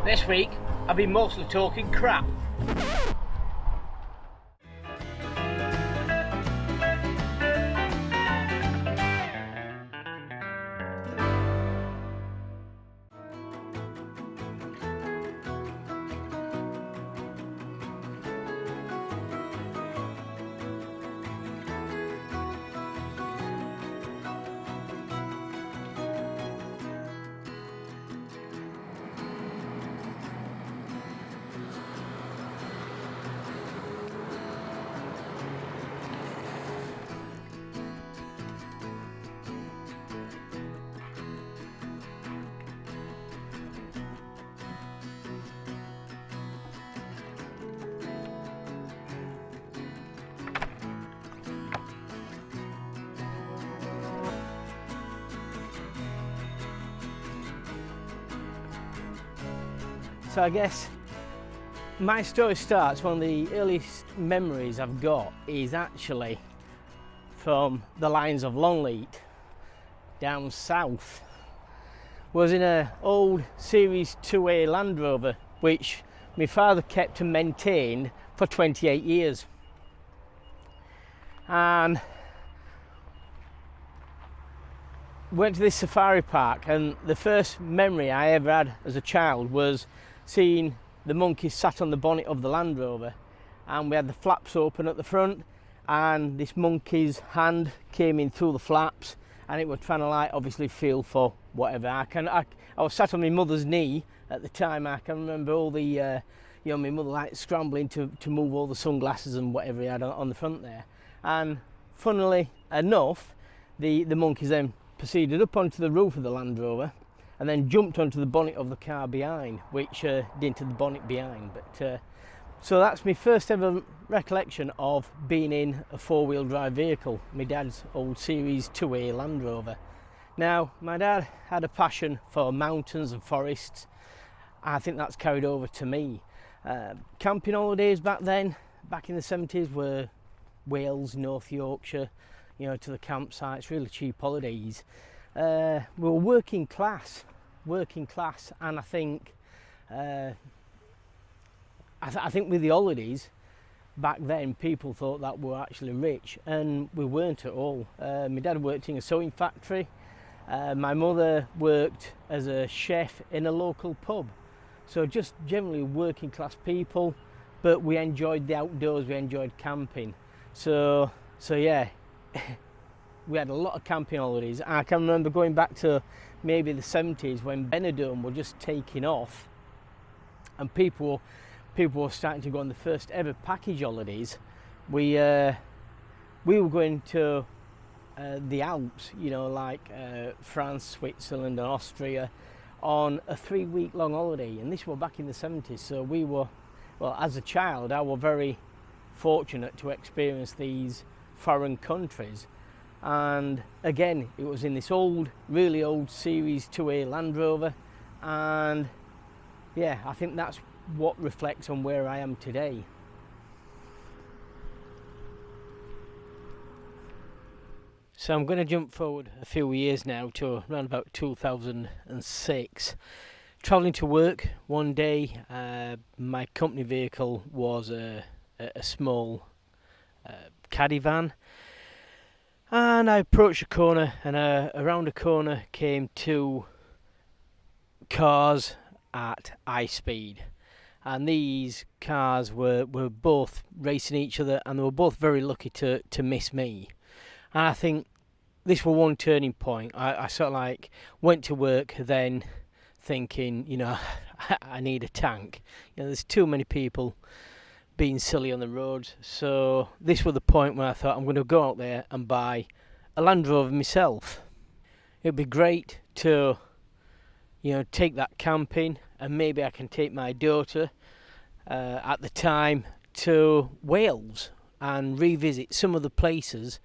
This week, I've been mostly talking crap. So I guess my story starts, one of the earliest memories I've got is actually from the lines of Longleat down south. Was in an old Series 2A Landrover which my father kept and maintained for 28 years. And went to this safari park, and the first memory I ever had as a child was seeing the monkeys sat on the bonnet of the Land Rover, and we had the flaps open at the front, and this monkey's hand came in through the flaps, and it was trying to, like, obviously feel for whatever. I was sat on my mother's knee at the time. I can remember all the my mother like scrambling to move all the sunglasses and whatever he had on the front there. And funnily enough, the monkeys then proceeded up onto the roof of the Land Rover and then jumped onto the bonnet of the car behind, which dented the bonnet behind. But so that's my first ever recollection of being in a four-wheel drive vehicle, my dad's old Series 2A Land Rover. Now, my dad had a passion for mountains and forests. I think that's carried over to me. Camping holidays back then, back in the 70s, were Wales, North Yorkshire, you know, to the campsites, really cheap holidays. We were working class, and I think with the holidays back then, people thought that we were actually rich, and we weren't at all. My dad worked in a sewing factory. My mother worked as a chef in a local pub. So just generally working class people, but we enjoyed the outdoors, we enjoyed camping. So yeah. We had a lot of camping holidays. I can remember going back to maybe the 70s when Benidorm were just taking off, and people were starting to go on the first ever package holidays. We were going to the Alps, you know, like France, Switzerland and Austria, on a 3-week-long holiday, and this was back in the 70s. So we were, well, as a child, I was very fortunate to experience these foreign countries. And again, it was in this old, really old Series 2A Land Rover, and yeah, I think that's what reflects on where I am today. So I'm going to jump forward a few years now to around about 2006. Travelling to work one day, my company vehicle was a small caddy van. And I approached a corner, and around a corner came two cars at high speed. And these cars were both racing each other, and they were both very lucky to miss me. And I think this was one turning point. I sort of like went to work then thinking, you know, I need a tank. You know, there's too many people being silly on the roads. So this was the point where I thought I'm going to go out there and buy a Land Rover myself. It'd be great to, you know, take that camping, and maybe I can take my daughter at the time to Wales and revisit some of the places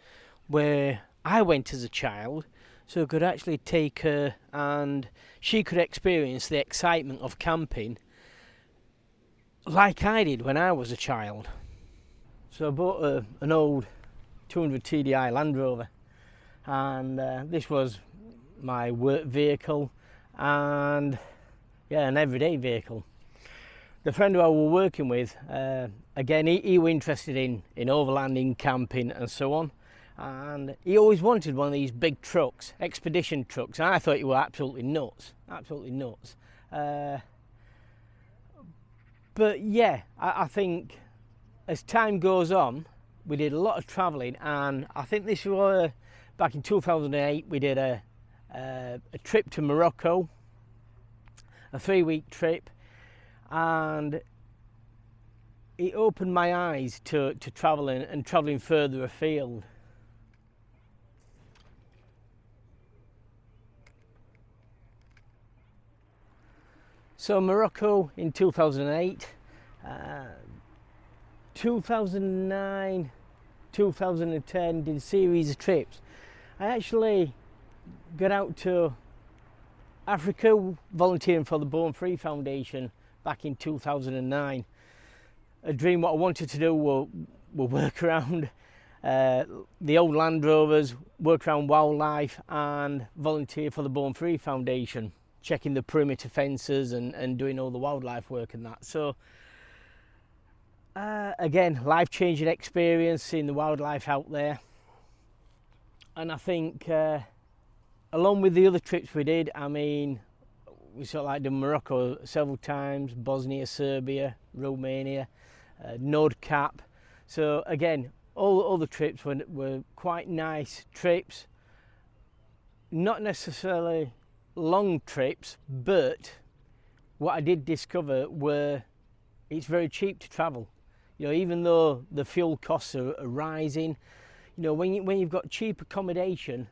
where I went as a child, so I could actually take her and she could experience the excitement of camping like I did when I was a child. So I bought an old 200 TDI Land Rover, and this was my work vehicle and yeah, an everyday vehicle. the friend who I was working with, again, he was interested in overlanding, camping and so on. And he always wanted one of these big trucks, expedition trucks. And I thought he was absolutely nuts, absolutely nuts. But yeah, I think as time goes on, we did a lot of travelling, and I think this was back in 2008. We did a trip to Morocco, a 3-week trip, and it opened my eyes to travelling and travelling further afield. So Morocco in 2008, 2009, 2010 did a series of trips. I actually got out to Africa volunteering for the Born Free Foundation back in 2009. A dream what I wanted to do were work around the old Landrovers, work around wildlife and volunteer for the Born Free Foundation, checking the perimeter fences and doing all the wildlife work and that. So again, life-changing experience, seeing the wildlife out there. And I think along with the other trips we did, I mean, we sort of like done Morocco several times, Bosnia, Serbia, Romania, Nordkap. So again, all the trips were quite nice trips, not necessarily long trips, but what I did discover were it's very cheap to travel. You know, even though the fuel costs are rising, you know, when you've got cheap accommodation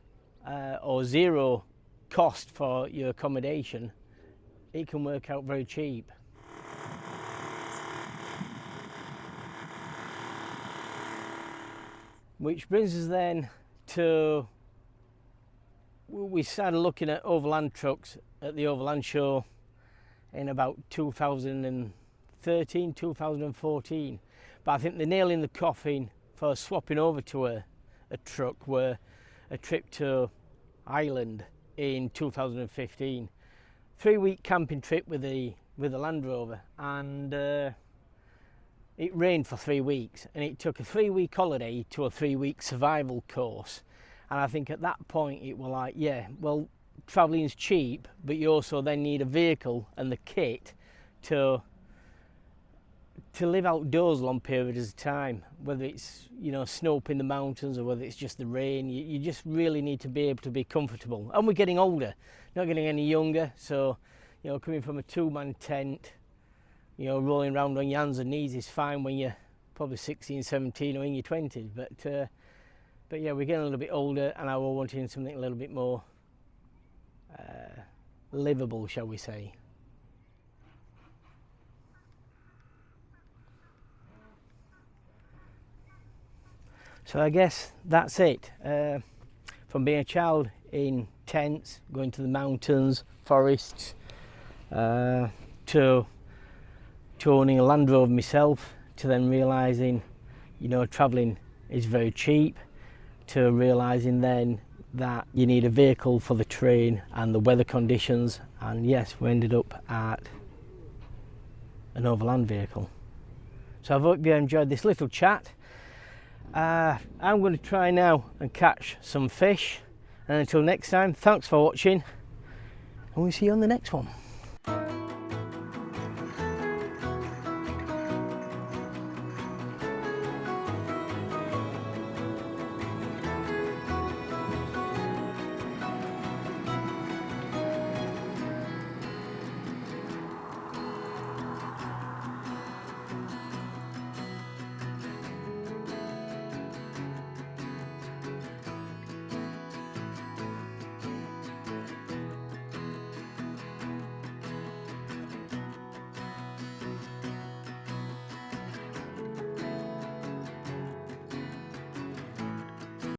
or zero cost for your accommodation, it can work out very cheap. Which brings us then to, we started looking at overland trucks at the Overland show in about 2013, 2014. But I think the nail in the coffin for swapping over to a truck were a trip to Ireland in 2015. 3-week camping trip with the Landrover, and it rained for 3 weeks, and it took a 3-week holiday to a 3-week survival course. And I think at that point it was like, yeah, well, travelling's cheap, but you also then need a vehicle and the kit to live outdoors long periods of time, whether it's, you know, snow up in the mountains or whether it's just the rain. You just really need to be able to be comfortable. And we're getting older, not getting any younger, so, you know, coming from a 2-man tent, you know, rolling around on your hands and knees is fine when you're probably 16, 17 or in your 20s, but yeah, we're getting a little bit older, and I was wanting something a little bit more livable, shall we say. So I guess that's it. From being a child in tents, going to the mountains, forests, to owning a Landrover myself, to then realising, you know, travelling is very cheap, to realising then that you need a vehicle for the terrain and the weather conditions, and yes, we ended up at an overland vehicle. So I hope you enjoyed this little chat. I'm going to try now and catch some fish, and until next time, thanks for watching, and we'll see you on the next one.